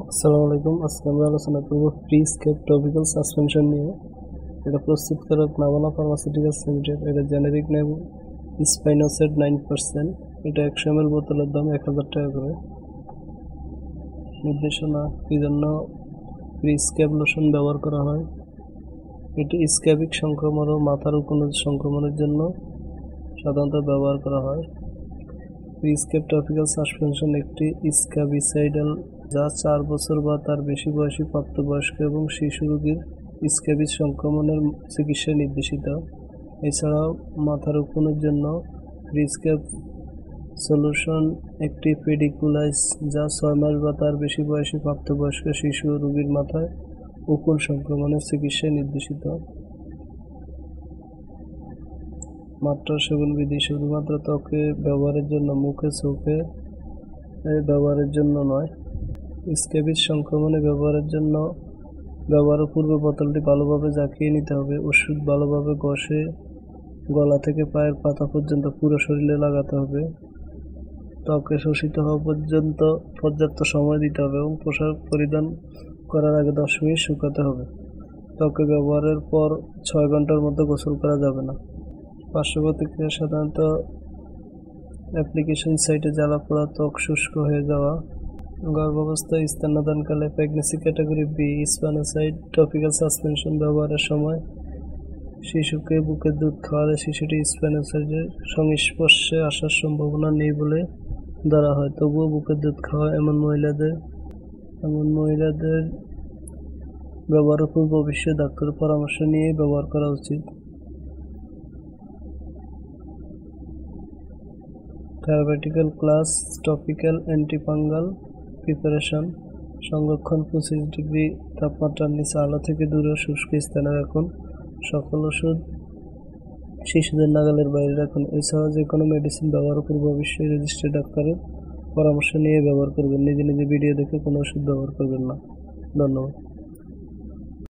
আসসালামু আলাইকুম। আজকে আমরা আলোচনা করব প্রিস্ক্রাইব টপিক্যাল সাসপেনশন নিয়ে। এটা প্রস্তুতকারক নাভানা ফার্মাসিউটিক্যালস লিমিটেড। এটা জেনেরিক নেম স্পাইনোসেড 9%। এটা 100 ml বোতলের দাম 1000 টাকা করে। নির্দেশনা: কি জন্য প্রিস্ক্রাইব লোশন ব্যবহার করা হয়? এটি স্ক্যাবিক সংক্রমণ ও মাথার উকুনের সংক্রমণের জন্য সাধারণত ব্যবহার করা হয়। প্রিস্ক্রাইব টপিক্যাল সাসপেনশন একটি স্ক্যাবিসাইডাল যা 4 বছর বা তার বেশি বয়সী প্রাপ্তবয়স্ক এবং শিশু রোগীর স্ক্যাবিস সংক্রমণের চিকিৎসায় নির্দেশিত। এছাড়াও মাথার উকুনের জন্য প্রিস্ক্রাইব সলিউশন একটি পেডিকুলাইজ যা 6 মাস বা তার বেশি বয়সী প্রাপ্তবয়স্ক শিশু রোগীর মাথায় উকুন সংক্রমণের চিকিৎসায় নির্দেশিত। মাত্রা সেবন বিধি: শুধুমাত্র ত্বকে ব্যবহারের জন্য, মুখে চোখে ব্যবহারের জন্য নয়। স্ক্যাবিস সংক্রমণে ব্যবহারের পূর্বে বোতলটি ভালোভাবে ঝাঁকিয়ে নিতে হবে। ওষুধ ভালোভাবে ঘষে গলা থেকে পায়ের পাতা পর্যন্ত পুরো শরীরে লাগাতে হবে। ত্বকে শোষিত হওয়া পর্যন্ত পর্যাপ্ত সময় দিতে হবে এবং পোশাক পরিধান করার আগে 10 মিনিট শুকাতে হবে। ত্বকে ব্যবহারের পর 6 ঘন্টার মধ্যে গোসল করা যাবে না। পার্শ্ব প্রতিক্রিয়া: সাধারণত অ্যাপ্লিকেশন সাইটে জ্বালা-পোড়া, ত্বক শুষ্ক হয়ে যাওয়া। গর্ভাবস্থায়, স্তন্যদানকালে। Pregnancy category B. Spinosad topical suspension ব্যবহারের সময় শিশুকে বুকের দুধ খাওয়ালে শিশুটি স্পাইনোসাইডের সংস্পর্শে আসার সম্ভাবনা নেই বলে ধরা হয়। তবুও বুকের দুধ খাওয়া এমন মহিলাদের ব্যবহারের পূর্বে অবশ্যই ডাক্তারের পরামর্শ নিয়ে ব্যবহার করা উচিত। Therapeutical class: topical antifungal preparation. সংরক্ষণ: 25 ডিগ্রি তাপমাত্রার নিচে, আলো থেকে দূরে শুষ্ক স্থানে রাখুন। সকল ওষুধ শিশুদের নাগালের বাইরে রাখুন। এছাড়াও যে কোনো মেডিসিন ব্যবহারের পূর্বে অবশ্যই রেজিস্টার্ড ডাক্তারের পরামর্শ নিয়ে ব্যবহার করবেন। নিজে ভিডিও দেখে কোনো ওষুধ ব্যবহার করবেন না। ধন্যবাদ।